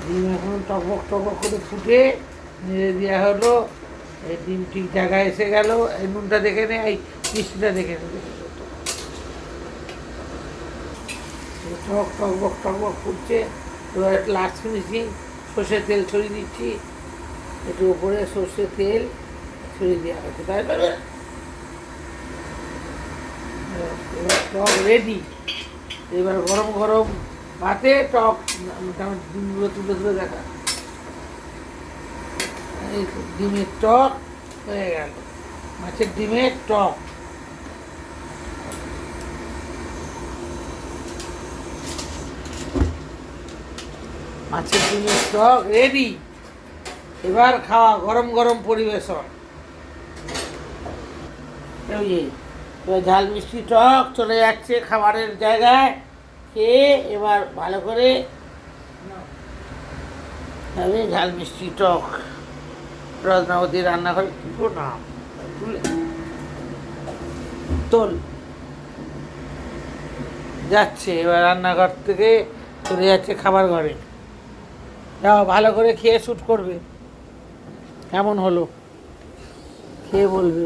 ডিম এখন টকবক টকবক করে ফুটে নেড়ে দেওয়া হলো। এই ডিম ঠিক জায়গায় এসে গেল। এই নুনটা দেখে নে, এই মিষ্টিটা দেখে নে। টক টকবক টকবক ফুটছে। এবার লাস্ট ফিনিশিং সর্ষের তেল ছড়িয়ে দিচ্ছি। একটু উপরে সর্ষের তেল ছড়িয়ে দেওয়া হচ্ছে। তারপরে এবার টক রেডি। এবার গরম গরম ভাতে টক মোটামুটি ডিমগুলো তুলে তুলে দেখা। এই ডিমের টক হয়ে গেল, মাছের ডিমের টক। মাছের ডিমের টক রেডি। এবার খাওয়া, গরম গরম পরিবেশন। ওই যে এবার ঝাল মিষ্টি টক চলে যাচ্ছে খাবারের জায়গায়। খেয়ে এবার ভালো করে হবে ঝাল মিষ্টি টক। রত্নাবতী রান্নাঘরে তুলো না, তুলে তোল যাচ্ছে। এবার রান্নাঘর থেকে চলে যাচ্ছে খাবার ঘরে। যাও ভালো করে খেয়ে শ্যুট করবে। কেমন হলো খেয়ে বলবে।